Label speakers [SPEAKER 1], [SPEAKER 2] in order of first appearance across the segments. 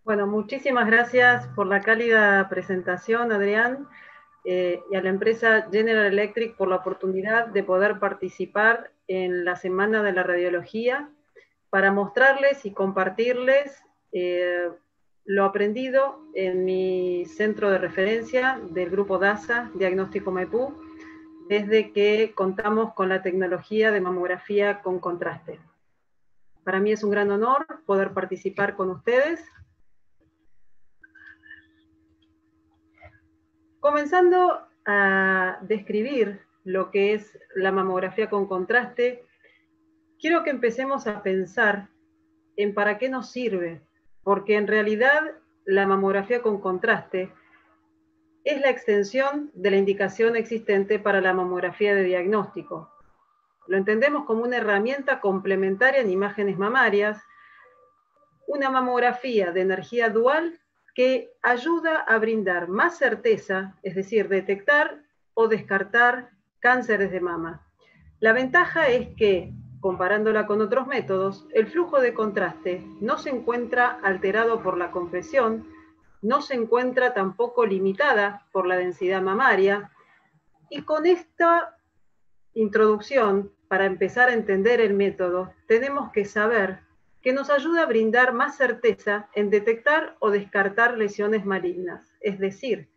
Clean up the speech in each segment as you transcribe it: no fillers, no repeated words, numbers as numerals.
[SPEAKER 1] Bueno, muchísimas gracias por la cálida presentación, Adrián, y a la empresa General Electric por la oportunidad de poder participar en la Semana de la Radiología para mostrarles y compartirles lo aprendido en mi centro de referencia del grupo DASA, Diagnóstico Maipú, desde que contamos con la tecnología de mamografía con contraste. Para mí es un gran honor poder participar con ustedes. Comenzando a describir lo que es la mamografía con contraste, quiero que empecemos a pensar en para qué nos sirve, porque en realidad la mamografía con contraste es la extensión de la indicación existente para la mamografía de diagnóstico. Lo entendemos como una herramienta complementaria en imágenes mamarias, una mamografía de energía dual que ayuda a brindar más certeza, es decir, detectar o descartar cánceres de mama. La ventaja es que, comparándola con otros métodos, el flujo de contraste no se encuentra alterado por la compresión, no se encuentra tampoco limitada por la densidad mamaria, y con esta introducción, para empezar a entender el método, tenemos que saber que nos ayuda a brindar más certeza en detectar o descartar lesiones malignas, es decir,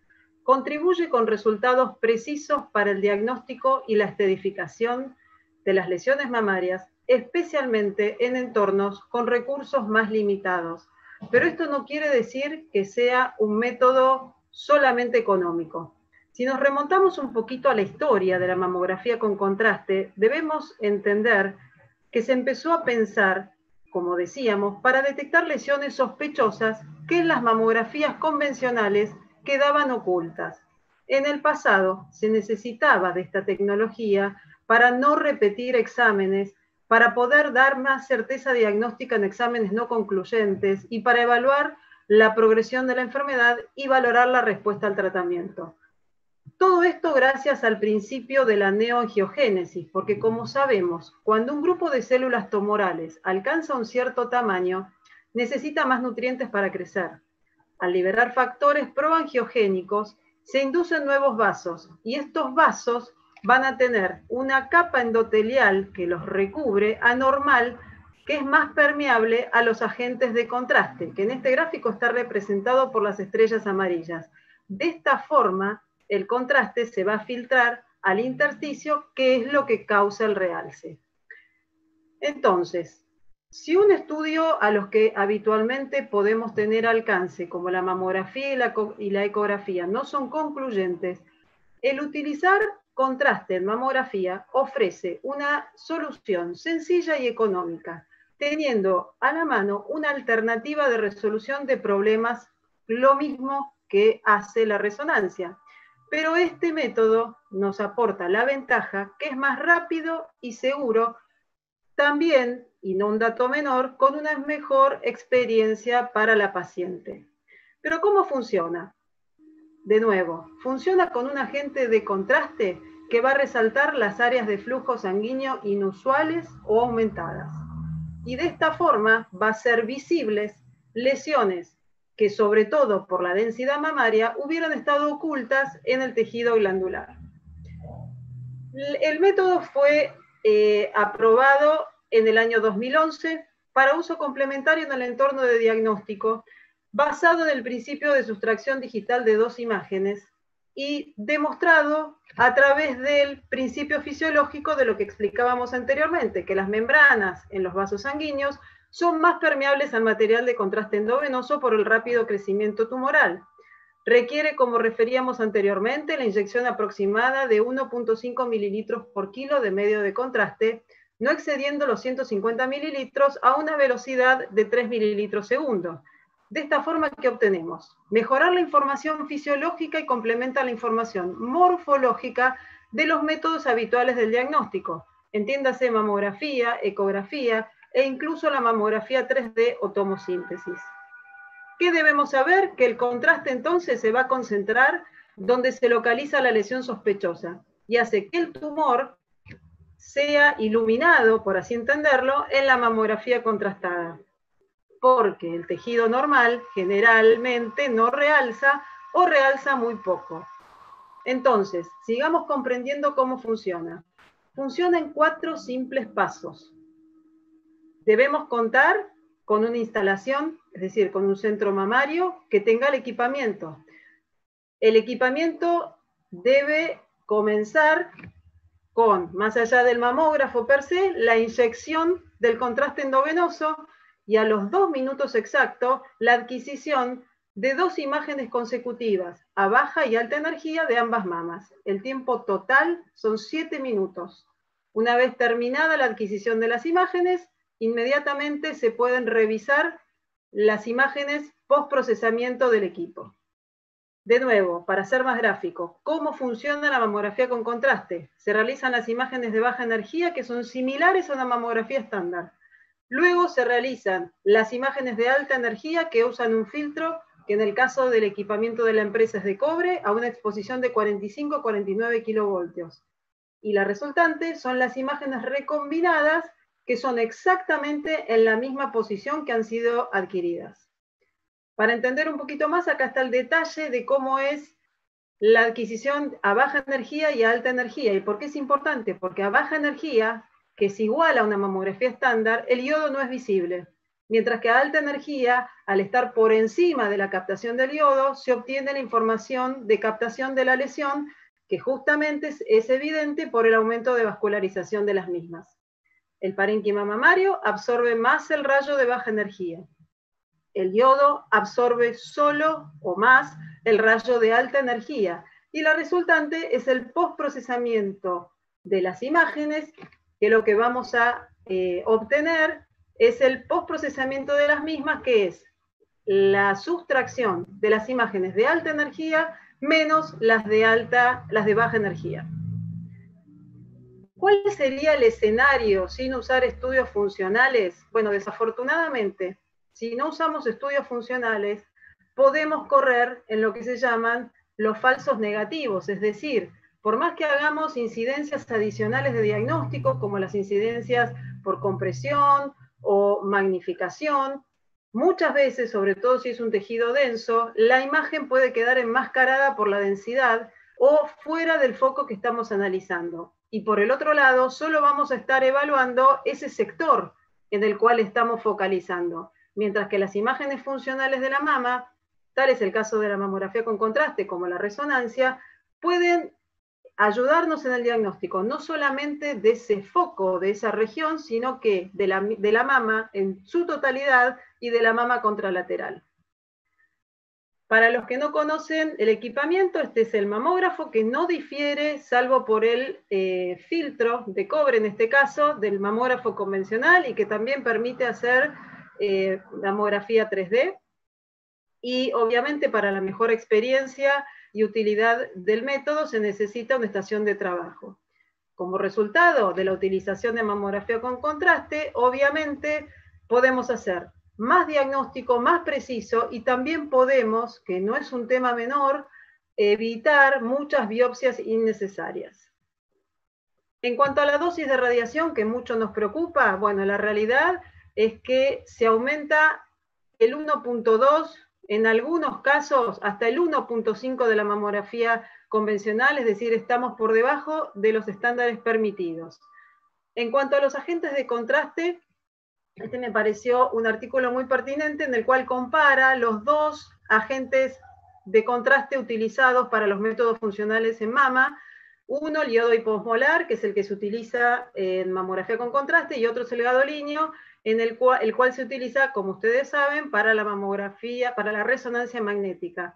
[SPEAKER 1] contribuye con resultados precisos para el diagnóstico y la estadificación de las lesiones mamarias, especialmente en entornos con recursos más limitados. Pero esto no quiere decir que sea un método solamente económico. Si nos remontamos un poquito a la historia de la mamografía con contraste, debemos entender que se empezó a pensar, como decíamos, para detectar lesiones sospechosas que en las mamografías convencionales quedaban ocultas. En el pasado se necesitaba de esta tecnología para no repetir exámenes, para poder dar más certeza diagnóstica en exámenes no concluyentes y para evaluar la progresión de la enfermedad y valorar la respuesta al tratamiento. Todo esto gracias al principio de la neoangiogénesis, porque como sabemos, cuando un grupo de células tumorales alcanza un cierto tamaño, necesita más nutrientes para crecer. Al liberar factores proangiogénicos, se inducen nuevos vasos, y estos vasos van a tener una capa endotelial que los recubre anormal, que es más permeable a los agentes de contraste, que en este gráfico está representado por las estrellas amarillas. De esta forma, el contraste se va a filtrar al intersticio, que es lo que causa el realce. Entonces, si un estudio a los que habitualmente podemos tener alcance, como la mamografía y la ecografía, no son concluyentes, el utilizar contraste en mamografía ofrece una solución sencilla y económica, teniendo a la mano una alternativa de resolución de problemas, lo mismo que hace la resonancia. Pero este método nos aporta la ventaja que es más rápido y seguro, también, y no un dato menor, con una mejor experiencia para la paciente. Pero ¿cómo funciona? De nuevo, funciona con un agente de contraste que va a resaltar las áreas de flujo sanguíneo inusuales o aumentadas. Y de esta forma va a ser visibles lesiones que, sobre todo por la densidad mamaria, hubieran estado ocultas en el tejido glandular. El método fue aprobado en el año 2011 para uso complementario en el entorno de diagnóstico, basado en el principio de sustracción digital de dos imágenes y demostrado a través del principio fisiológico de lo que explicábamos anteriormente, que las membranas en los vasos sanguíneos son más permeables al material de contraste endovenoso por el rápido crecimiento tumoral. Requiere, como referíamos anteriormente, la inyección aproximada de 1.5 mililitros por kilo de medio de contraste, no excediendo los 150 mililitros a una velocidad de 3 mililitros segundo. De esta forma, ¿qué obtenemos? Mejorar la información fisiológica y complementa la información morfológica de los métodos habituales del diagnóstico. Entiéndase mamografía, ecografía e incluso la mamografía 3D o tomosíntesis. ¿Qué debemos saber? Que el contraste entonces se va a concentrar donde se localiza la lesión sospechosa y hace que el tumor sea iluminado, por así entenderlo, en la mamografía contrastada. porque el tejido normal generalmente no realza o realza muy poco. Entonces, sigamos comprendiendo cómo funciona. Funciona en 4 simples pasos. Debemos contar con una instalación, es decir, con un centro mamario que tenga el equipamiento. El equipamiento debe comenzar con, más allá del mamógrafo per se, la inyección del contraste endovenoso y a los 2 minutos exactos la adquisición de 2 imágenes consecutivas a baja y alta energía de ambas mamas. El tiempo total son 7 minutos. Una vez terminada la adquisición de las imágenes, inmediatamente se pueden revisar las imágenes post-procesamiento del equipo. De nuevo, para ser más gráfico, ¿cómo funciona la mamografía con contraste? Se realizan las imágenes de baja energía que son similares a una mamografía estándar. Luego se realizan las imágenes de alta energía que usan un filtro que en el caso del equipamiento de la empresa es de cobre a una exposición de 45-49 kilovoltios. Y la resultante son las imágenes recombinadas que son exactamente en la misma posición que han sido adquiridas. Para entender un poquito más, acá está el detalle de cómo es la adquisición a baja energía y a alta energía. ¿Y por qué es importante? Porque a baja energía, que es igual a una mamografía estándar, el iodo no es visible. Mientras que a alta energía, al estar por encima de la captación del iodo, se obtiene la información de captación de la lesión, que justamente es evidente por el aumento de vascularización de las mismas. El parénquima mamario absorbe más el rayo de baja energía. El yodo absorbe solo o más el rayo de alta energía y la resultante es el postprocesamiento de las imágenes, que lo que vamos a obtener es el postprocesamiento de las mismas, que es la sustracción de las imágenes de alta energía menos las de baja energía. ¿Cuál sería el escenario sin usar estudios funcionales? Bueno, desafortunadamente, si no usamos estudios funcionales, podemos correr en lo que se llaman los falsos negativos, es decir, por más que hagamos incidencias adicionales de diagnóstico, como las incidencias por compresión o magnificación, muchas veces, sobre todo si es un tejido denso, la imagen puede quedar enmascarada por la densidad o fuera del foco que estamos analizando. Y por el otro lado, solo vamos a estar evaluando ese sector en el cual estamos focalizando. Mientras que las imágenes funcionales de la mama, tal es el caso de la mamografía con contraste como la resonancia, pueden ayudarnos en el diagnóstico, no solamente de ese foco, de esa región, sino que de la mama en su totalidad y de la mama contralateral. Para los que no conocen el equipamiento, este es el mamógrafo, que no difiere, salvo por el filtro de cobre, en este caso, del mamógrafo convencional, y que también permite hacer mamografía 3D. Y obviamente para la mejor experiencia y utilidad del método se necesita una estación de trabajo. Como resultado de la utilización de mamografía con contraste, obviamente podemos hacer más diagnóstico, más preciso, y también podemos, que no es un tema menor, evitar muchas biopsias innecesarias. En cuanto a la dosis de radiación, que mucho nos preocupa, bueno, la realidad es que se aumenta el 1.2, en algunos casos hasta el 1.5 de la mamografía convencional, es decir, estamos por debajo de los estándares permitidos. En cuanto a los agentes de contraste, este me pareció un artículo muy pertinente en el cual compara los 2 agentes de contraste utilizados para los métodos funcionales en mama. Uno, el iodo hiposmolar, que es el que se utiliza en mamografía con contraste, y otro es el gadolíneo, el cual se utiliza, como ustedes saben, para la mamografía, para la resonancia magnética.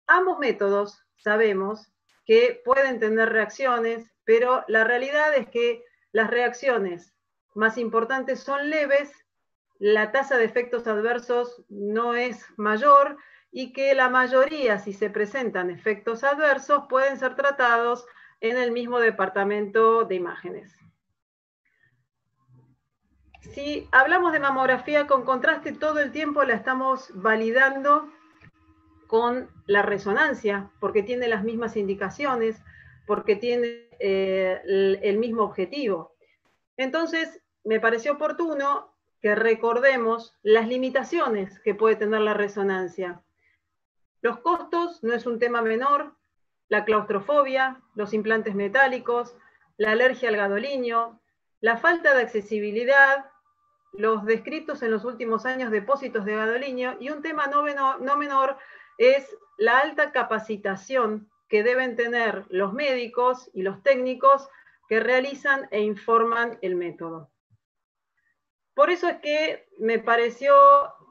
[SPEAKER 1] Ambos métodos sabemos que pueden tener reacciones, pero la realidad es que las reacciones más importantes son leves, la tasa de efectos adversos no es mayor, y que la mayoría, si se presentan efectos adversos, pueden ser tratados en el mismo departamento de imágenes. Si hablamos de mamografía con contraste, todo el tiempo la estamos validando con la resonancia, porque tiene las mismas indicaciones, porque tiene el mismo objetivo. Entonces, me pareció oportuno que recordemos las limitaciones que puede tener la resonancia. Los costos no es un tema menor, la claustrofobia, los implantes metálicos, la alergia al gadoliño, la falta de accesibilidad, los descritos en los últimos años depósitos de gadoliño, y un tema no menor es la alta capacitación que deben tener los médicos y los técnicos que realizan e informan el método. Por eso es que me pareció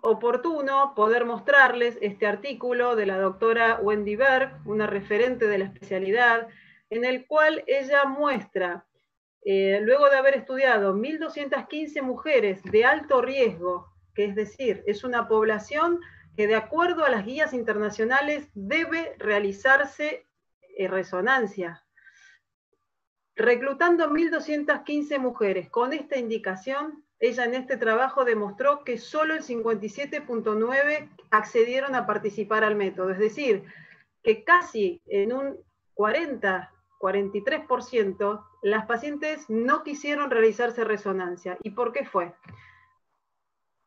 [SPEAKER 1] oportuno poder mostrarles este artículo de la doctora Wendy Berg, una referente de la especialidad, en el cual ella muestra, luego de haber estudiado 1.215 mujeres de alto riesgo, que es decir, es una población que de acuerdo a las guías internacionales debe realizarse resonancia. Reclutando 1.215 mujeres con esta indicación, ella en este trabajo demostró que solo el 57.9% accedieron a participar al método, es decir, que casi en un 43% las pacientes no quisieron realizarse resonancia. ¿Y por qué fue?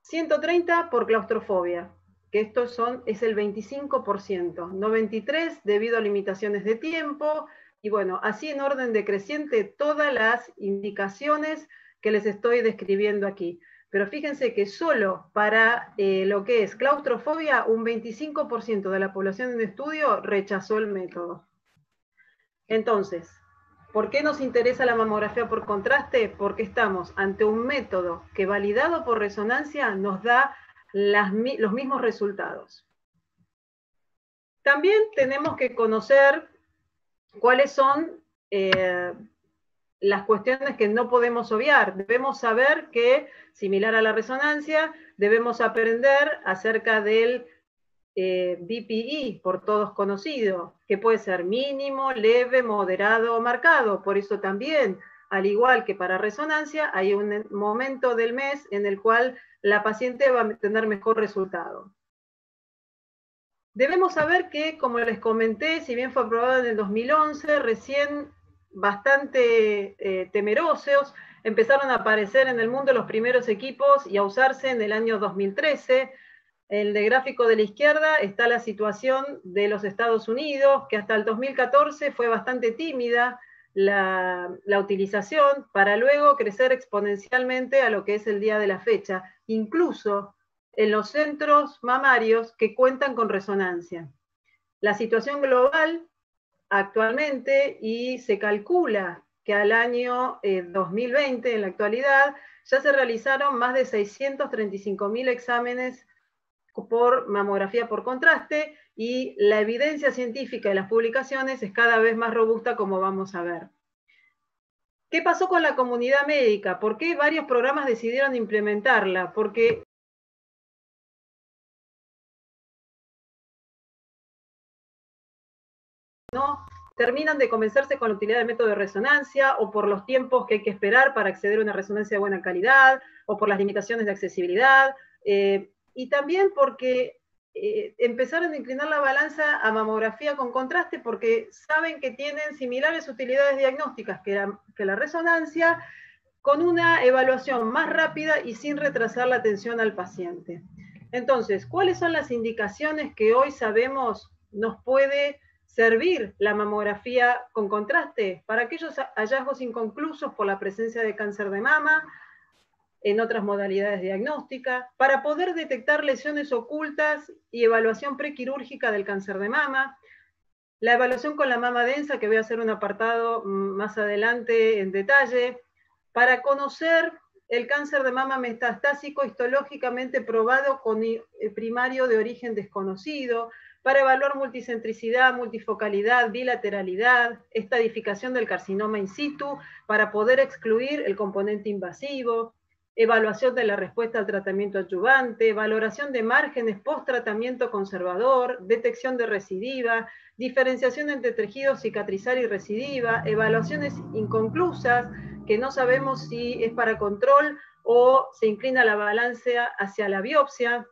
[SPEAKER 1] 130 por claustrofobia, que esto es el 25%, 93 debido a limitaciones de tiempo, y bueno, así en orden decreciente todas las indicaciones que les estoy describiendo aquí. Pero fíjense que solo para lo que es claustrofobia, un 25% de la población en estudio rechazó el método. Entonces, ¿por qué nos interesa la mamografía por contraste? Porque estamos ante un método que validado por resonancia nos da los mismos resultados. También tenemos que conocer cuáles son las cuestiones que no podemos obviar. Debemos saber que, similar a la resonancia, debemos aprender acerca del BPI, por todos conocido, que puede ser mínimo, leve, moderado o marcado. Por eso también, al igual que para resonancia, hay un momento del mes en el cual la paciente va a tener mejor resultado. Debemos saber que, como les comenté, si bien fue aprobado en el 2011, recién bastante temerosos, empezaron a aparecer en el mundo los primeros equipos y a usarse en el año 2013. En el gráfico de la izquierda está la situación de los Estados Unidos, que hasta el 2014 fue bastante tímida la utilización, para luego crecer exponencialmente a lo que es el día de la fecha, incluso en los centros mamarios que cuentan con resonancia. La situación global actualmente, y se calcula que al año 2020, en la actualidad, ya se realizaron más de 635.000 exámenes por mamografía por contraste, y la evidencia científica de las publicaciones es cada vez más robusta, como vamos a ver. ¿Qué pasó con la comunidad médica? ¿Por qué varios programas decidieron implementarla? Porque no terminan de convencerse con la utilidad del método de resonancia, o por los tiempos que hay que esperar para acceder a una resonancia de buena calidad, o por las limitaciones de accesibilidad, y también porque empezaron a inclinar la balanza a mamografía con contraste, porque saben que tienen similares utilidades diagnósticas que la resonancia, con una evaluación más rápida y sin retrasar la atención al paciente. Entonces, ¿cuáles son las indicaciones que hoy sabemos nos puede servir la mamografía con contraste? Para aquellos hallazgos inconclusos por la presencia de cáncer de mama, en otras modalidades diagnósticas, para poder detectar lesiones ocultas y evaluación prequirúrgica del cáncer de mama, la evaluación con la mama densa, que voy a hacer un apartado más adelante en detalle, para conocer el cáncer de mama metastásico histológicamente probado con primario de origen desconocido, para evaluar multicentricidad, multifocalidad, bilateralidad, estadificación del carcinoma in situ, para poder excluir el componente invasivo, evaluación de la respuesta al tratamiento adyuvante, valoración de márgenes post-tratamiento conservador, detección de recidiva, diferenciación entre tejido cicatrizar y recidiva, evaluaciones inconclusas, que no sabemos si es para control o se inclina la balanza hacia la biopsia,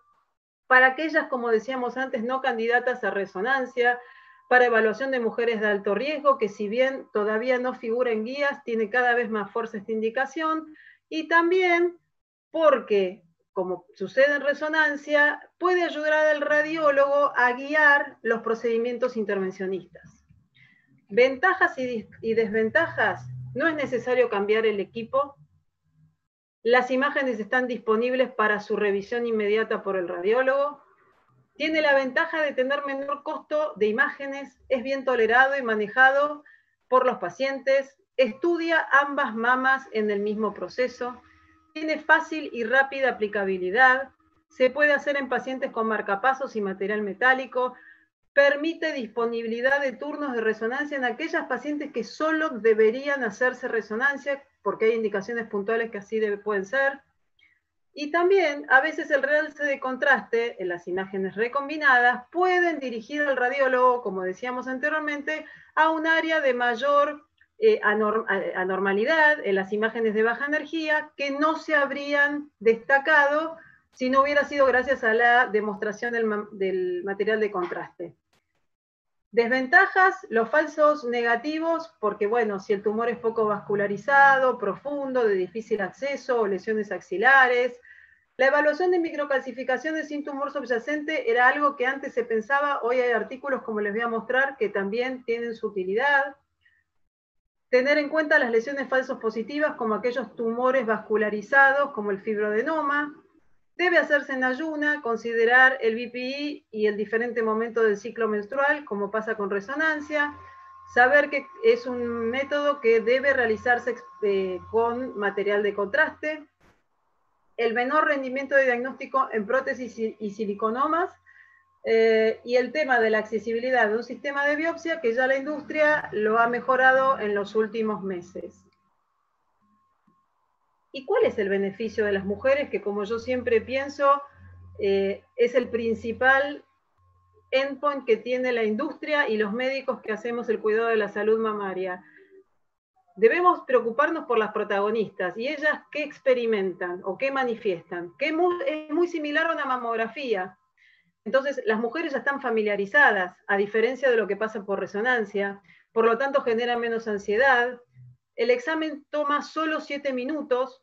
[SPEAKER 1] para aquellas, como decíamos antes, no candidatas a resonancia, para evaluación de mujeres de alto riesgo, que si bien todavía no figura en guías, tiene cada vez más fuerza esta indicación, y también porque como sucede en resonancia, puede ayudar al radiólogo a guiar los procedimientos intervencionistas. Ventajas y desventajas: no es necesario cambiar el equipo. Las imágenes están disponibles para su revisión inmediata por el radiólogo. Tiene la ventaja de tener menor costo de imágenes, es bien tolerado y manejado por los pacientes, estudia ambas mamas en el mismo proceso, tiene fácil y rápida aplicabilidad, se puede hacer en pacientes con marcapasos y material metálico, permite disponibilidad de turnos de resonancia en aquellas pacientes que solo deberían hacerse resonancia, porque hay indicaciones puntuales que así pueden ser. Y también, a veces el realce de contraste en las imágenes recombinadas pueden dirigir al radiólogo, como decíamos anteriormente, a un área de mayor anormalidad en las imágenes de baja energía que no se habrían destacado si no hubiera sido gracias a la demostración del material de contraste. Desventajas: los falsos negativos, porque bueno, si el tumor es poco vascularizado, profundo, de difícil acceso o lesiones axilares. La evaluación de microcalcificaciones sin tumor subyacente era algo que antes se pensaba, hoy hay artículos, como les voy a mostrar, que también tienen su utilidad. Tener en cuenta las lesiones falsos positivas, como aquellos tumores vascularizados, como el fibroadenoma. Debe hacerse en ayuna, considerar el BPI y el diferente momento del ciclo menstrual, como pasa con resonancia. Saber que es un método que debe realizarse con material de contraste. El menor rendimiento de diagnóstico en prótesis y siliconomas, y el tema de la accesibilidad de un sistema de biopsia que ya la industria lo ha mejorado en los últimos meses. ¿Y cuál es el beneficio de las mujeres? Que, como yo siempre pienso, es el principal endpoint que tiene la industria y los médicos que hacemos el cuidado de la salud mamaria. Debemos preocuparnos por las protagonistas y ellas qué experimentan o qué manifiestan, que es muy similar a una mamografía. Entonces, las mujeres ya están familiarizadas, a diferencia de lo que pasa por resonancia, por lo tanto genera menos ansiedad. El examen toma solo 7 minutos,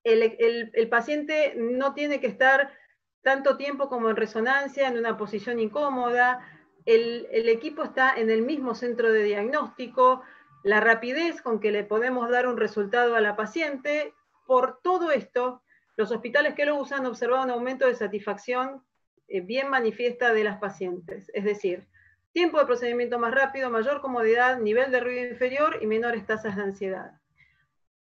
[SPEAKER 1] el paciente no tiene que estar tanto tiempo como en resonancia, en una posición incómoda, el equipo está en el mismo centro de diagnóstico, la rapidez con que le podemos dar un resultado a la paciente. Por todo esto, los hospitales que lo usan han observado un aumento de satisfacción bien manifiesta de las pacientes, es decir, tiempo de procedimiento más rápido, mayor comodidad, nivel de ruido inferior y menores tasas de ansiedad.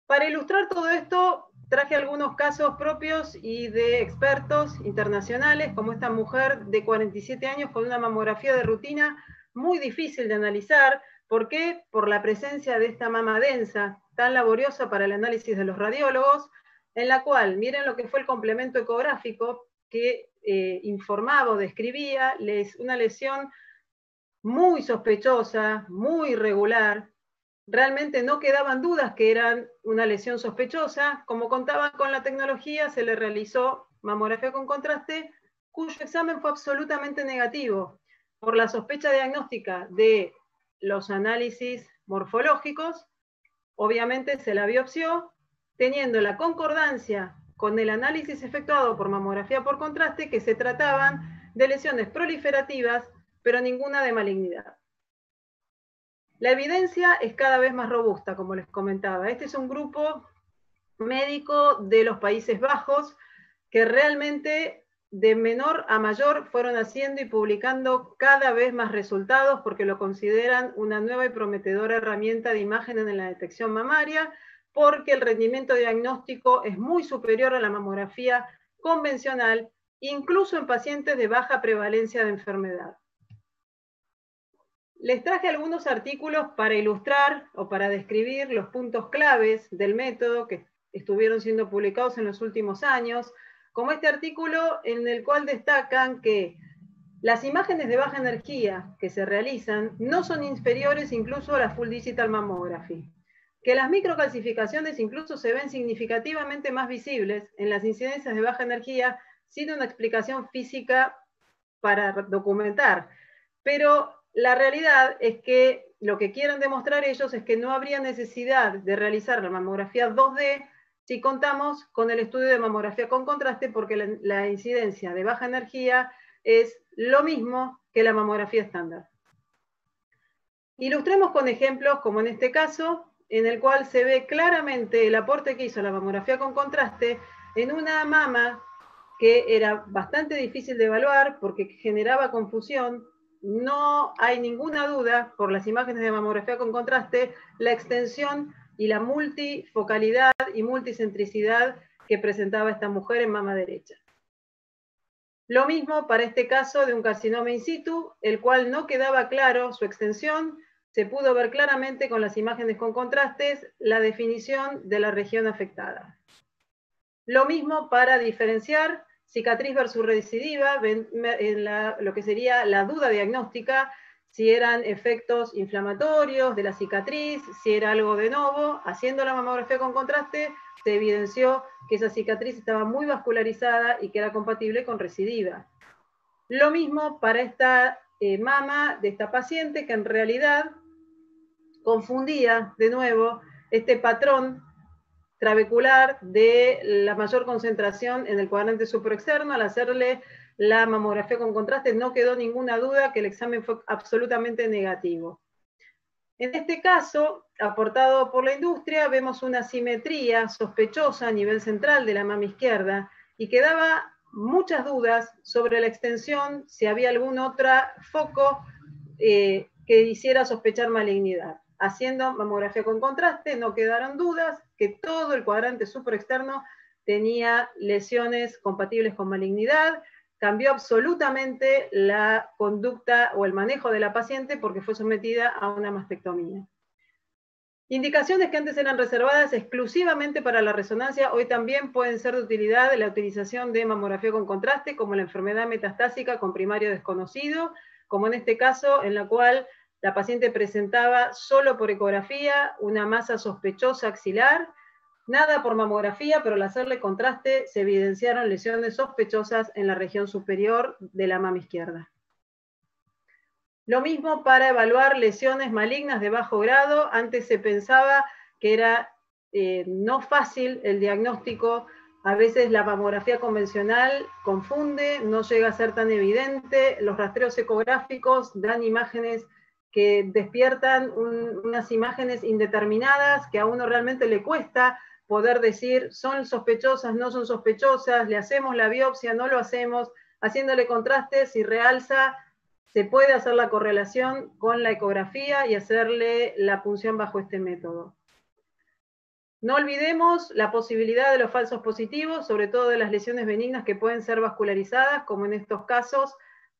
[SPEAKER 1] Para ilustrar todo esto, traje algunos casos propios y de expertos internacionales, como esta mujer de 47 años con una mamografía de rutina muy difícil de analizar. ¿Por qué? Por la presencia de esta mama densa, tan laboriosa para el análisis de los radiólogos, en la cual, miren lo que fue el complemento ecográfico que informaba o describía una lesión muy sospechosa, muy irregular. Realmente no quedaban dudas que eran una lesión sospechosa. Como contaban con la tecnología, se le realizó mamografía con contraste, cuyo examen fue absolutamente negativo. Por la sospecha diagnóstica de los análisis morfológicos, obviamente se la biopsió, teniendo la concordancia con el análisis efectuado por mamografía por contraste, que se trataban de lesiones proliferativas, pero ninguna de malignidad. La evidencia es cada vez más robusta, como les comentaba. Este es un grupo médico de los Países Bajos que realmente de menor a mayor fueron haciendo y publicando cada vez más resultados porque lo consideran una nueva y prometedora herramienta de imagen en la detección mamaria, porque el rendimiento diagnóstico es muy superior a la mamografía convencional, incluso en pacientes de baja prevalencia de enfermedad. Les traje algunos artículos para ilustrar o para describir los puntos claves del método que estuvieron siendo publicados en los últimos años, como este artículo en el cual destacan que las imágenes de baja energía que se realizan no son inferiores incluso a la Full Digital Mammography, que las microcalcificaciones incluso se ven significativamente más visibles en las incidencias de baja energía sin una explicación física para documentar. Pero la realidad es que lo que quieren demostrar ellos es que no habría necesidad de realizar la mamografía 2D si contamos con el estudio de mamografía con contraste, porque la incidencia de baja energía es lo mismo que la mamografía estándar. Ilustremos con ejemplos, como en este caso, en el cual se ve claramente el aporte que hizo la mamografía con contraste en una mama que era bastante difícil de evaluar porque generaba confusión. No hay ninguna duda, por las imágenes de mamografía con contraste, la extensión y la multifocalidad y multicentricidad que presentaba esta mujer en mama derecha. Lo mismo para este caso de un carcinoma in situ, el cual no quedaba claro su extensión. Se pudo ver claramente con las imágenes con contrastes la definición de la región afectada. Lo mismo para diferenciar cicatriz versus recidiva, en lo que sería la duda diagnóstica, si eran efectos inflamatorios de la cicatriz, si era algo de novo. Haciendo la mamografía con contraste, se evidenció que esa cicatriz estaba muy vascularizada y que era compatible con recidiva. Lo mismo para esta mama de esta paciente, que en realidad confundía de nuevo este patrón trabecular de la mayor concentración en el cuadrante supraexterno. Al hacerle la mamografía con contraste no quedó ninguna duda que el examen fue absolutamente negativo. En este caso, aportado por la industria, vemos una simetría sospechosa a nivel central de la mama izquierda y quedaba muchas dudas sobre la extensión, si había algún otro foco que hiciera sospechar malignidad. Haciendo mamografía con contraste no quedaron dudas que todo el cuadrante supraexterno tenía lesiones compatibles con malignidad. Cambió absolutamente la conducta o el manejo de la paciente porque fue sometida a una mastectomía. Indicaciones que antes eran reservadas exclusivamente para la resonancia, hoy también pueden ser de utilidad la utilización de mamografía con contraste, como la enfermedad metastásica con primario desconocido, como en este caso, en la cual la paciente presentaba solo por ecografía una masa sospechosa axilar, nada por mamografía, pero al hacerle contraste se evidenciaron lesiones sospechosas en la región superior de la mama izquierda. Lo mismo para evaluar lesiones malignas de bajo grado. Antes se pensaba que era no fácil el diagnóstico. A veces la mamografía convencional confunde, no llega a ser tan evidente. Los rastreos ecográficos dan imágenes que despiertan unas imágenes indeterminadas que a uno realmente le cuesta poder decir son sospechosas, no son sospechosas, le hacemos la biopsia, no lo hacemos, haciéndole contrastes y realza. Se puede hacer la correlación con la ecografía y hacerle la punción bajo este método. No olvidemos la posibilidad de los falsos positivos, sobre todo de las lesiones benignas que pueden ser vascularizadas, como en estos casos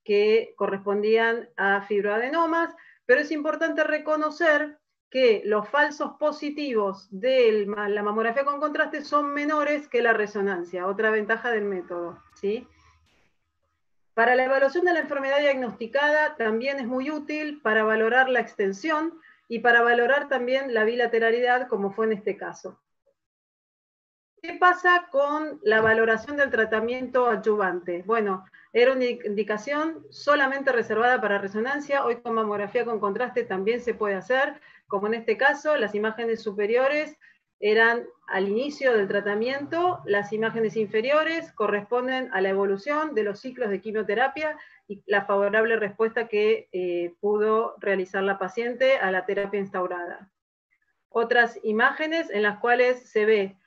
[SPEAKER 1] que correspondían a fibroadenomas, pero es importante reconocer que los falsos positivos de la mamografía con contraste son menores que la resonancia, otra ventaja del método, ¿sí? Para la evaluación de la enfermedad diagnosticada también es muy útil para valorar la extensión y para valorar también la bilateralidad, como fue en este caso. ¿Qué pasa con la valoración del tratamiento adyuvante? Bueno, era una indicación solamente reservada para resonancia. Hoy con mamografía con contraste también se puede hacer, como en este caso, las imágenes superiores eran al inicio del tratamiento, las imágenes inferiores corresponden a la evolución de los ciclos de quimioterapia y la favorable respuesta que pudo realizar la paciente a la terapia instaurada. Otras imágenes en las cuales se ve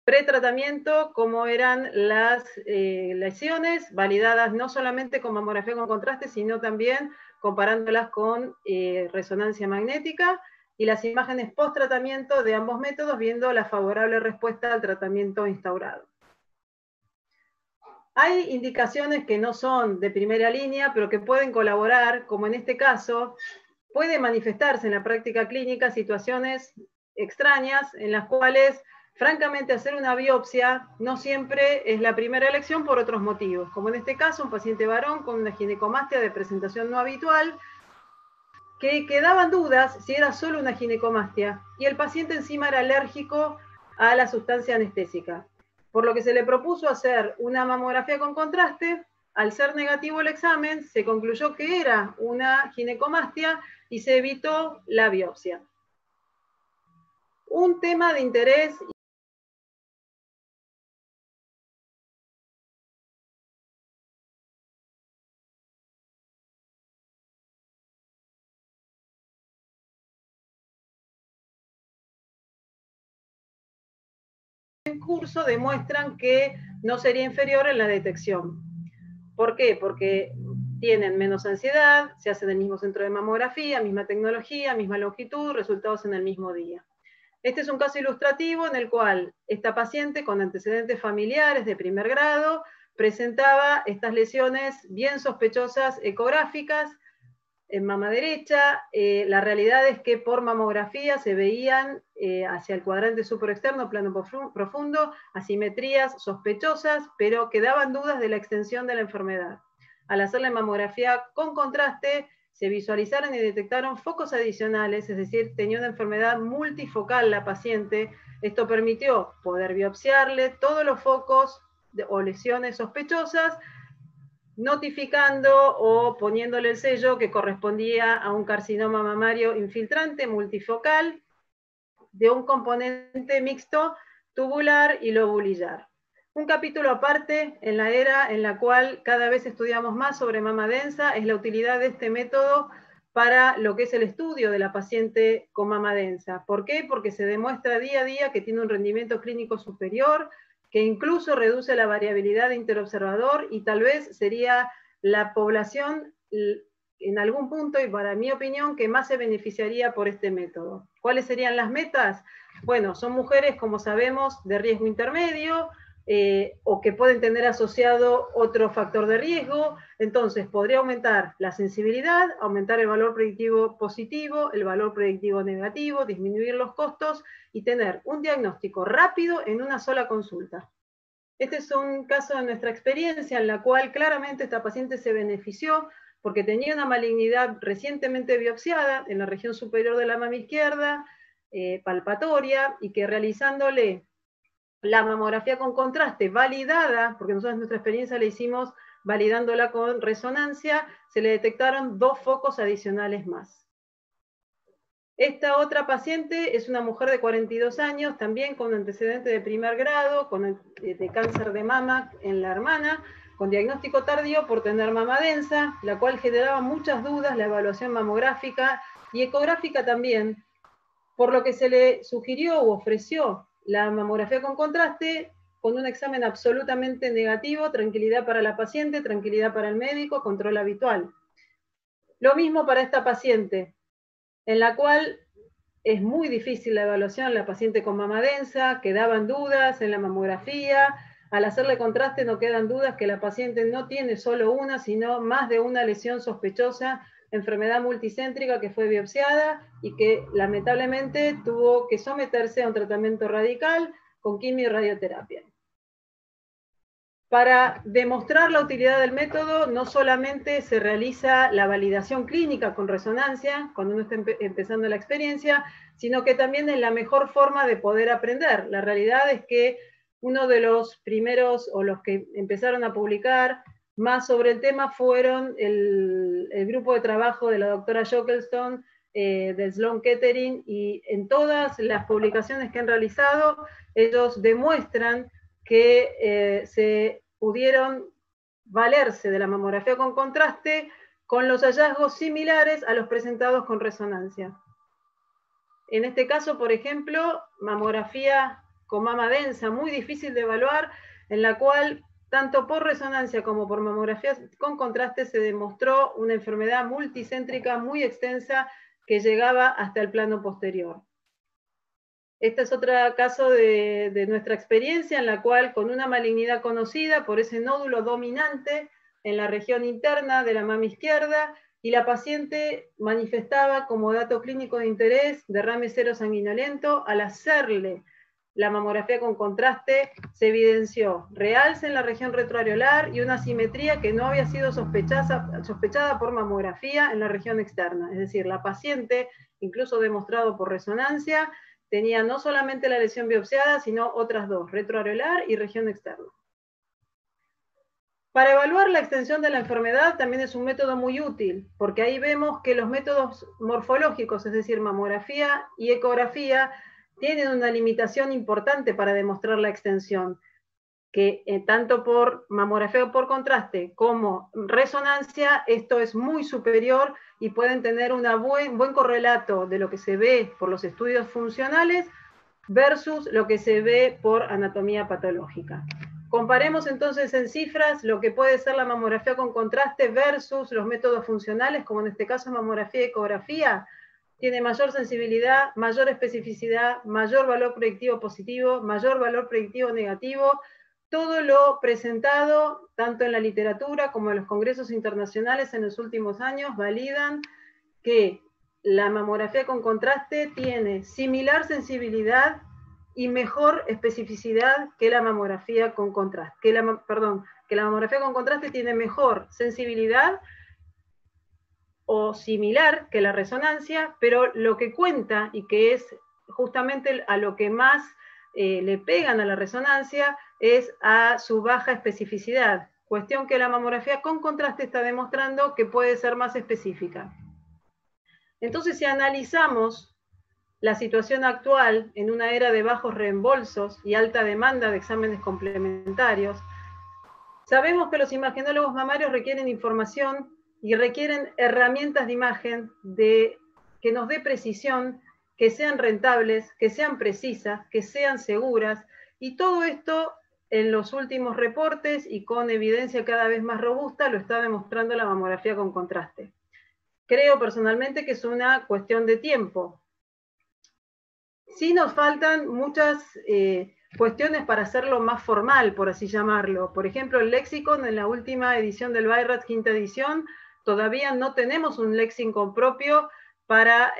[SPEAKER 1] pretratamiento, cómo eran las lesiones, validadas no solamente con mamografía con contraste, sino también comparándolas con resonancia magnética, y las imágenes post-tratamiento de ambos métodos, viendo la favorable respuesta al tratamiento instaurado. Hay indicaciones que no son de primera línea, pero que pueden colaborar, como en este caso, puede manifestarse en la práctica clínica situaciones extrañas en las cuales francamente, hacer una biopsia no siempre es la primera elección por otros motivos, como en este caso un paciente varón con una ginecomastia de presentación no habitual, que quedaban dudas si era solo una ginecomastia, y el paciente encima era alérgico a la sustancia anestésica, por lo que se le propuso hacer una mamografía con contraste. Al ser negativo el examen, se concluyó que era una ginecomastia y se evitó la biopsia. Un tema de interés curso demuestran que no sería inferior en la detección. ¿Por qué? Porque tienen menos ansiedad, se hace en el mismo centro de mamografía, misma tecnología, misma longitud, resultados en el mismo día. Este es un caso ilustrativo en el cual esta paciente con antecedentes familiares de primer grado presentaba estas lesiones bien sospechosas ecográficas en mama derecha. La realidad es que por mamografía se veían hacia el cuadrante supraexterno, plano profundo, asimetrías sospechosas, pero quedaban dudas de la extensión de la enfermedad. Al hacer la mamografía con contraste, se visualizaron y detectaron focos adicionales, es decir, tenía una enfermedad multifocal la paciente. Esto permitió poder biopsiarle todos los focos o lesiones sospechosas, notificando o poniéndole el sello que correspondía a un carcinoma mamario infiltrante multifocal de un componente mixto tubular y lobulillar. Un capítulo aparte en la era en la cual cada vez estudiamos más sobre mama densa es la utilidad de este método para lo que es el estudio de la paciente con mama densa. ¿Por qué? Porque se demuestra día a día que tiene un rendimiento clínico superior, que incluso reduce la variabilidad interobservador y tal vez sería la población en algún punto, y para mi opinión, que más se beneficiaría por este método. ¿Cuáles serían las metas? Bueno, son mujeres, como sabemos, de riesgo intermedio, o que pueden tener asociado otro factor de riesgo. Entonces podría aumentar la sensibilidad, aumentar el valor predictivo positivo, el valor predictivo negativo, disminuir los costos y tener un diagnóstico rápido en una sola consulta. Este es un caso de nuestra experiencia en la cual claramente esta paciente se benefició porque tenía una malignidad recientemente biopsiada en la región superior de la mama izquierda, palpatoria, y que realizándole la mamografía con contraste validada, porque nosotros en nuestra experiencia la hicimos validándola con resonancia, se le detectaron 2 focos adicionales más. Esta otra paciente es una mujer de 42 años, también con antecedente de primer grado, de cáncer de mama en la hermana, con diagnóstico tardío por tener mama densa, la cual generaba muchas dudas la evaluación mamográfica y ecográfica también, por lo que se le sugirió u ofreció la mamografía con contraste con un examen absolutamente negativo, tranquilidad para la paciente, tranquilidad para el médico, control habitual. Lo mismo para esta paciente, en la cual es muy difícil la evaluación, la paciente con mama densa, quedaban dudas en la mamografía, al hacerle contraste no quedan dudas que la paciente no tiene solo una, sino más de una lesión sospechosa, enfermedad multicéntrica que fue biopsiada y que lamentablemente tuvo que someterse a un tratamiento radical con quimio y radioterapia. Para demostrar la utilidad del método, no solamente se realiza la validación clínica con resonancia, cuando uno está empezando la experiencia, sino que también es la mejor forma de poder aprender. La realidad es que uno de los primeros, o los que empezaron a publicar más sobre el tema, fueron el grupo de trabajo de la doctora Jockelstone, del Sloan Kettering, y en todas las publicaciones que han realizado, ellos demuestran que se pudieron valerse de la mamografía con contraste con los hallazgos similares a los presentados con resonancia. En este caso, por ejemplo, mamografía con mama densa, muy difícil de evaluar, en la cual tanto por resonancia como por mamografía con contraste se demostró una enfermedad multicéntrica muy extensa que llegaba hasta el plano posterior. Este es otro caso de nuestra experiencia en la cual con una malignidad conocida por ese nódulo dominante en la región interna de la mama izquierda, y la paciente manifestaba como dato clínico de interés derrame cero sanguinolento. Al hacerle la mamografía con contraste se evidenció realce en la región retroareolar y una asimetría que no había sido sospechada por mamografía en la región externa. Es decir, la paciente, incluso demostrado por resonancia, tenía no solamente la lesión biopsiada, sino otras 2, retroareolar y región externa. Para evaluar la extensión de la enfermedad también es un método muy útil, porque ahí vemos que los métodos morfológicos, es decir, mamografía y ecografía, tienen una limitación importante para demostrar la extensión, que tanto por mamografía o por contraste como resonancia, esto es muy superior y pueden tener un buen correlato de lo que se ve por los estudios funcionales versus lo que se ve por anatomía patológica. Comparemos entonces en cifras lo que puede ser la mamografía con contraste versus los métodos funcionales, como en este caso mamografía y ecografía. Tiene mayor sensibilidad, mayor especificidad, mayor valor predictivo positivo, mayor valor predictivo negativo. Todo lo presentado, tanto en la literatura como en los congresos internacionales en los últimos años, validan que la mamografía con contraste tiene similar sensibilidad y mejor especificidad que la mamografía con contraste. Que la mamografía con contraste tiene mejor sensibilidad o similar que la resonancia, pero lo que cuenta y que es justamente a lo que más le pegan a la resonancia es a su baja especificidad, cuestión que la mamografía con contraste está demostrando que puede ser más específica. Entonces, si analizamos la situación actual en una era de bajos reembolsos y alta demanda de exámenes complementarios, sabemos que los imagenólogos mamarios requieren información y requieren herramientas de imagen que nos dé precisión, que sean rentables, que sean precisas, que sean seguras, y todo esto en los últimos reportes y con evidencia cada vez más robusta lo está demostrando la mamografía con contraste. Creo personalmente que es una cuestión de tiempo. Sí nos faltan muchas cuestiones para hacerlo más formal, por así llamarlo. Por ejemplo, el léxico en la última edición del BI-RADS, quinta edición, todavía no tenemos un léxico propio para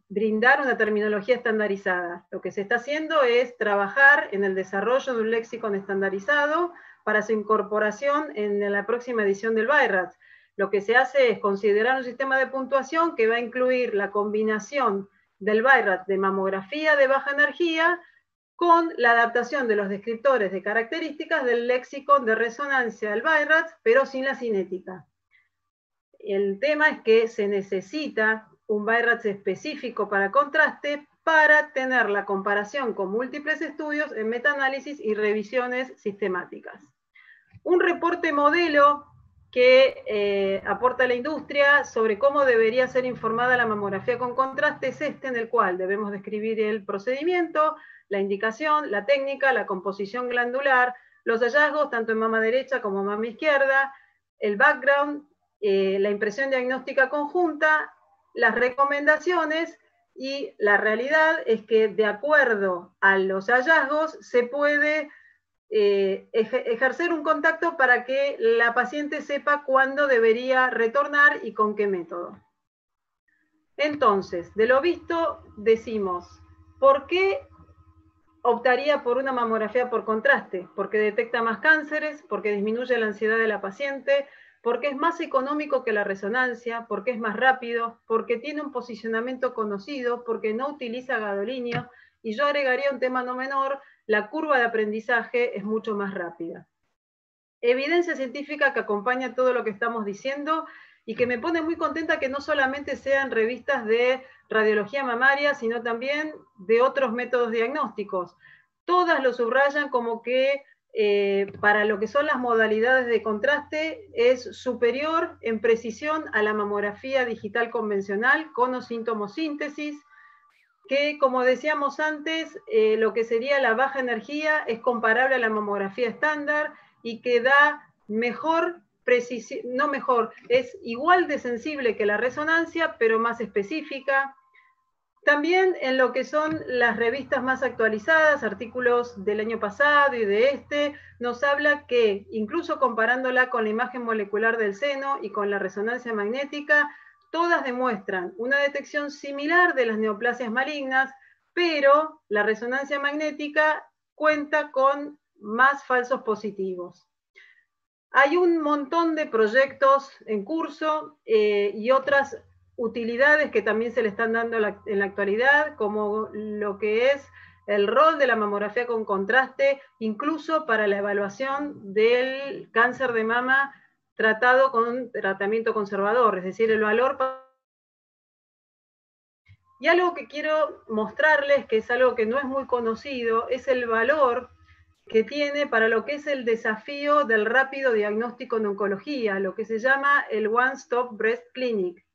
[SPEAKER 1] brindar una terminología estandarizada. Lo que se está haciendo es trabajar en el desarrollo de un léxico estandarizado para su incorporación en la próxima edición del BI-RADS. Lo que se hace es considerar un sistema de puntuación que va a incluir la combinación del BI-RADS de mamografía de baja energía con la adaptación de los descriptores de características del léxico de resonancia del BI-RADS, pero sin la cinética. El tema es que se necesita un BI-RADS específico para contraste para tener la comparación con múltiples estudios en metaanálisis y revisiones sistemáticas. Un reporte modelo que aporta la industria sobre cómo debería ser informada la mamografía con contraste es este, en el cual debemos describir el procedimiento, la indicación, la técnica, la composición glandular, los hallazgos tanto en mama derecha como mama izquierda, el background, la impresión diagnóstica conjunta, las recomendaciones, y la realidad es que de acuerdo a los hallazgos se puede ejercer un contacto para que la paciente sepa cuándo debería retornar y con qué método. Entonces, de lo visto, decimos, ¿por qué optaría por una mamografía por contraste? Porque detecta más cánceres, porque disminuye la ansiedad de la paciente, porque es más económico que la resonancia, porque es más rápido, porque tiene un posicionamiento conocido, porque no utiliza gadolinio, y yo agregaría un tema no menor: la curva de aprendizaje es mucho más rápida. Evidencia científica que acompaña todo lo que estamos diciendo y que me pone muy contenta que no solamente sean revistas de radiología mamaria, sino también de otros métodos diagnósticos. Todas lo subrayan como que para lo que son las modalidades de contraste es superior en precisión a la mamografía digital convencional con o sin tomosíntesis, que, como decíamos antes, lo que sería la baja energía es comparable a la mamografía estándar y que da mejor precisión, no mejor, es igual de sensible que la resonancia, pero más específica. También en lo que son las revistas más actualizadas, artículos del año pasado y de este, nos habla que, incluso comparándola con la imagen molecular del seno y con la resonancia magnética, todas demuestran una detección similar de las neoplasias malignas, pero la resonancia magnética cuenta con más falsos positivos. Hay un montón de proyectos en curso y otras utilidades que también se le están dando en la actualidad, como lo que es el rol de la mamografía con contraste, incluso para la evaluación del cáncer de mama tratado con tratamiento conservador, es decir, el valor. Y algo que quiero mostrarles, que es algo que no es muy conocido, es el valor que tiene para lo que es el desafío del rápido diagnóstico en oncología, lo que se llama el One Stop Breast Clinic.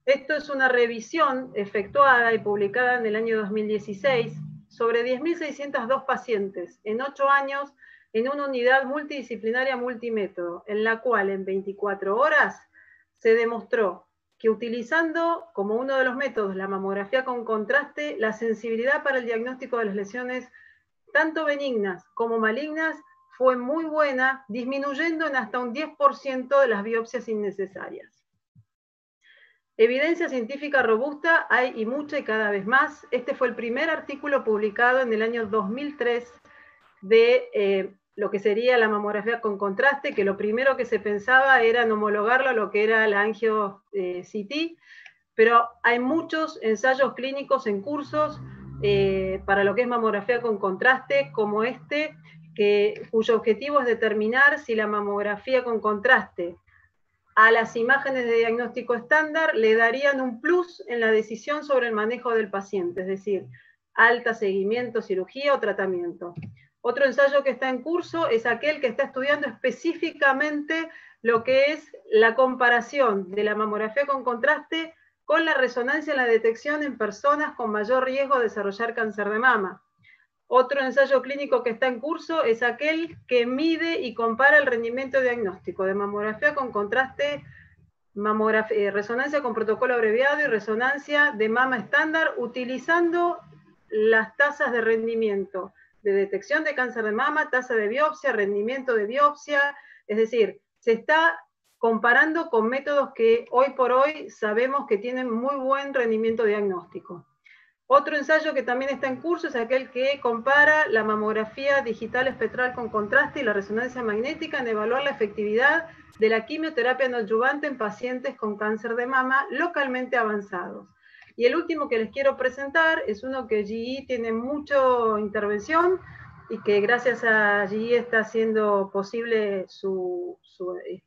[SPEAKER 1] Esto es una revisión efectuada y publicada en el año 2016 sobre 10.602 pacientes en 8 años en una unidad multidisciplinaria multimétodo, en la cual en 24 horas se demostró que utilizando como uno de los métodos la mamografía con contraste, la sensibilidad para el diagnóstico de las lesiones tanto benignas como malignas fue muy buena, disminuyendo en hasta un 10% de las biopsias innecesarias. Evidencia científica robusta hay y mucha y cada vez más. Este fue el primer artículo publicado en el año 2003 de lo que sería la mamografía con contraste, que lo primero que se pensaba era en homologarlo a lo que era la angio-CT, pero hay muchos ensayos clínicos en cursos para lo que es mamografía con contraste, como este, cuyo objetivo es determinar si la mamografía con contraste a las imágenes de diagnóstico estándar le darían un plus en la decisión sobre el manejo del paciente, es decir, alta, seguimiento, cirugía o tratamiento. Otro ensayo que está en curso es aquel que está estudiando específicamente lo que es la comparación de la mamografía con contraste con la resonancia en la detección en personas con mayor riesgo de desarrollar cáncer de mama. Otro ensayo clínico que está en curso es aquel que mide y compara el rendimiento diagnóstico de mamografía con contraste, resonancia con protocolo abreviado y resonancia de mama estándar, utilizando las tasas de rendimiento de detección de cáncer de mama, tasa de biopsia, rendimiento de biopsia, es decir, se está comparando con métodos que hoy por hoy sabemos que tienen muy buen rendimiento diagnóstico. Otro ensayo que también está en curso es aquel que compara la mamografía digital espectral con contraste y la resonancia magnética en evaluar la efectividad de la quimioterapia neoadyuvante en pacientes con cáncer de mama localmente avanzados. Y el último que les quiero presentar es uno que GE tiene mucha intervención y que gracias a GE está haciendo posible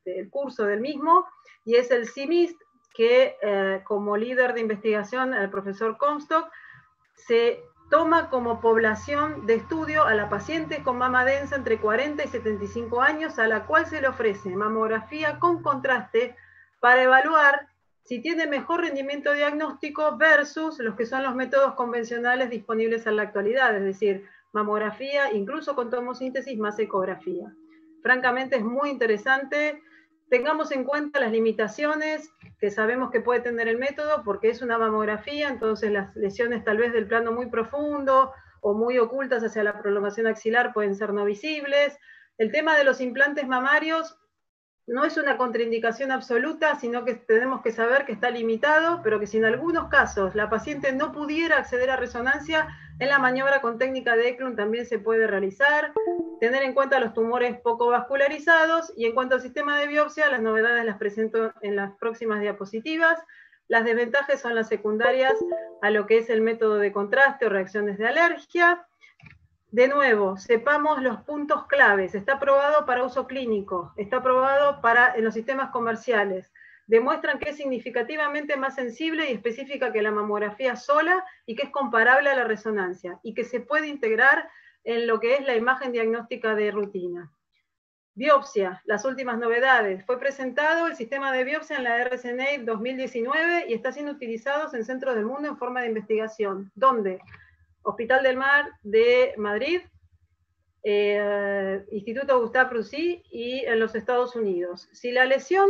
[SPEAKER 1] el curso del mismo, y es el CIMIST, que como líder de investigación el profesor Comstock se toma como población de estudio a la paciente con mama densa entre 40 y 75 años, a la cual se le ofrece mamografía con contraste para evaluar si tiene mejor rendimiento diagnóstico versus los que son los métodos convencionales disponibles en la actualidad, es decir, mamografía, incluso con tomosíntesis más ecografía. Francamente es muy interesante. Tengamos en cuenta las limitaciones que sabemos que puede tener el método, porque es una mamografía, entonces las lesiones tal vez del plano muy profundo o muy ocultas hacia la prolongación axilar pueden ser no visibles. El tema de los implantes mamarios no es una contraindicación absoluta, sino que tenemos que saber que está limitado, pero que si en algunos casos la paciente no pudiera acceder a resonancia, en la maniobra con técnica de Eklund también se puede realizar. Tener en cuenta los tumores poco vascularizados, y en cuanto al sistema de biopsia, las novedades las presento en las próximas diapositivas. Las desventajas son las secundarias a lo que es el método de contraste o reacciones de alergia. De nuevo, sepamos los puntos claves. Está aprobado para uso clínico, está aprobado en los sistemas comerciales. Demuestran que es significativamente más sensible y específica que la mamografía sola y que es comparable a la resonancia y que se puede integrar en lo que es la imagen diagnóstica de rutina. Biopsia, las últimas novedades. Fue presentado el sistema de biopsia en la RSNA 2019 y está siendo utilizado en centros del mundo en forma de investigación. ¿Dónde? Hospital del Mar de Madrid, Instituto Gustave Roussy y en los Estados Unidos. Si la lesión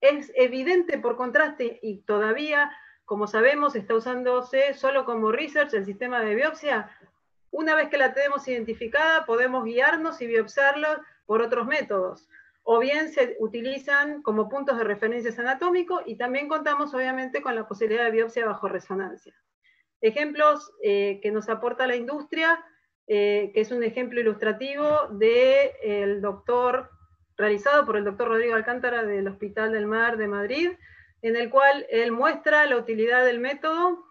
[SPEAKER 1] es evidente por contraste y todavía, como sabemos, está usándose solo como research el sistema de biopsia, una vez que la tenemos identificada podemos guiarnos y biopsiarlo por otros métodos. O bien se utilizan como puntos de referencia anatómicos y también contamos obviamente con la posibilidad de biopsia bajo resonancia. Ejemplos que nos aporta la industria, que es un ejemplo ilustrativo del doctor, realizado por el doctor Rodrigo Alcántara del Hospital del Mar de Madrid, en el cual él muestra la utilidad del método,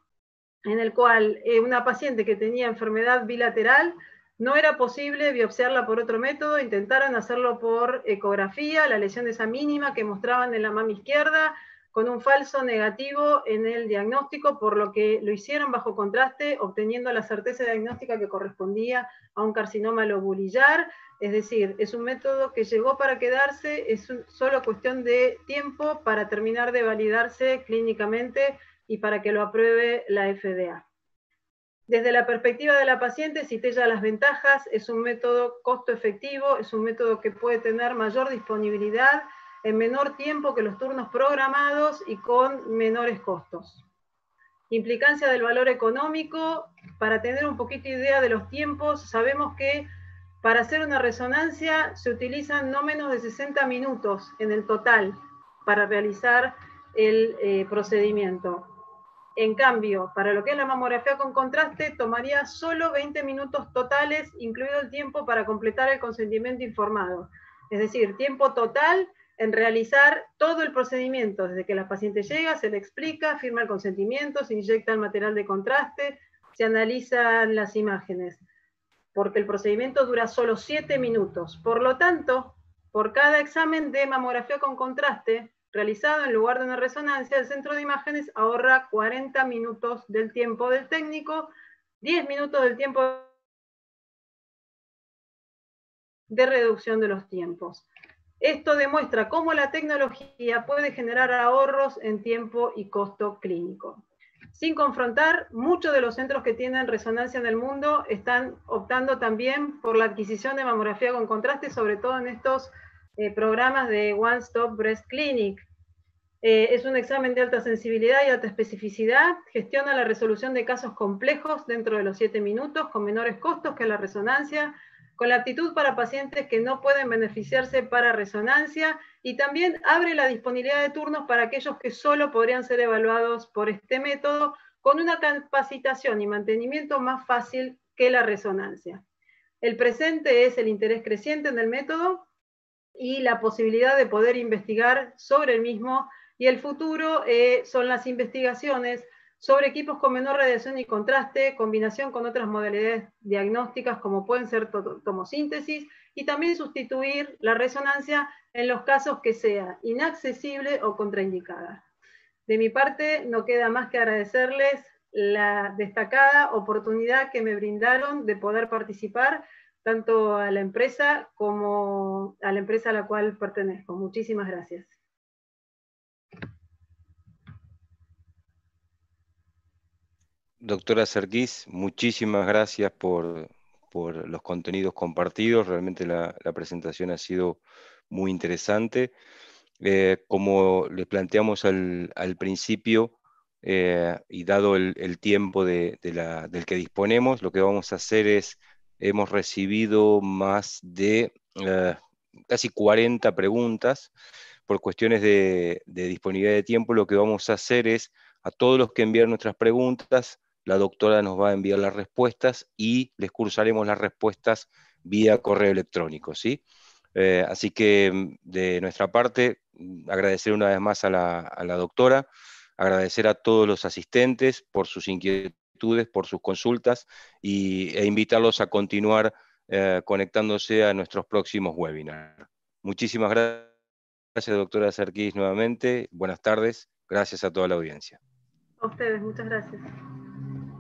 [SPEAKER 1] en el cual una paciente que tenía enfermedad bilateral no era posible biopsiarla por otro método, intentaron hacerlo por ecografía, la lesión esa mínima que mostraban en la mama izquierda, con un falso negativo en el diagnóstico, por lo que lo hicieron bajo contraste, obteniendo la certeza diagnóstica que correspondía a un carcinoma lobulillar. Es decir, es un método que llegó para quedarse, es solo cuestión de tiempo para terminar de validarse clínicamente y para que lo apruebe la FDA. Desde la perspectiva de la paciente, cité ya las ventajas, es un método costo efectivo, es un método que puede tener mayor disponibilidad en menor tiempo que los turnos programados y con menores costos. Implicancia del valor económico, para tener un poquito idea de los tiempos, sabemos que para hacer una resonancia se utilizan no menos de 60 minutos en el total para realizar el procedimiento. En cambio, para lo que es la mamografía con contraste, tomaría solo 20 minutos totales, incluido el tiempo para completar el consentimiento informado. Es decir, tiempo total en realizar todo el procedimiento, desde que la paciente llega, se le explica, firma el consentimiento, se inyecta el material de contraste, se analizan las imágenes, porque el procedimiento dura solo 7 minutos. Por lo tanto, por cada examen de mamografía con contraste realizado en lugar de una resonancia, el centro de imágenes ahorra 40 minutos del tiempo del técnico, 10 minutos del tiempo de reducción de los tiempos. Esto demuestra cómo la tecnología puede generar ahorros en tiempo y costo clínico. Sin confrontar, muchos de los centros que tienen resonancia en el mundo están optando también por la adquisición de mamografía con contraste, sobre todo en estos programas de One Stop Breast Clinic. Es un examen de alta sensibilidad y alta especificidad, gestiona la resolución de casos complejos dentro de los 7 minutos, con menores costos que la resonancia, con la aptitud para pacientes que no pueden beneficiarse para resonancia, y también abre la disponibilidad de turnos para aquellos que solo podrían ser evaluados por este método, con una capacitación y mantenimiento más fácil que la resonancia. El presente es el interés creciente en el método y la posibilidad de poder investigar sobre el mismo, y el futuro son las investigaciones sobre equipos con menor radiación y contraste, combinación con otras modalidades diagnósticas como pueden ser tomosíntesis, y también sustituir la resonancia en los casos que sea inaccesible o contraindicada. De mi parte, no queda más que agradecerles la destacada oportunidad que me brindaron de poder participar, tanto a la empresa como a la empresa a la cual pertenezco. Muchísimas gracias.
[SPEAKER 2] Doctora Serkis, muchísimas gracias por los contenidos compartidos. Realmente la presentación ha sido muy interesante. Como les planteamos al principio, y dado el tiempo del que disponemos, lo que vamos a hacer es, hemos recibido más de casi 40 preguntas. Por cuestiones de disponibilidad de tiempo, lo que vamos a hacer es, a todos los que envían nuestras preguntas, la doctora nos va a enviar las respuestas y les cursaremos las respuestas vía correo electrónico, ¿sí? Así que de nuestra parte, agradecer una vez más a la doctora, agradecer a todos los asistentes por sus inquietudes, por sus consultas, e invitarlos a continuar conectándose a nuestros próximos webinars. Muchísimas gracias, doctora Serkis, nuevamente. Buenas tardes. Gracias a toda la audiencia.
[SPEAKER 1] A ustedes, muchas gracias.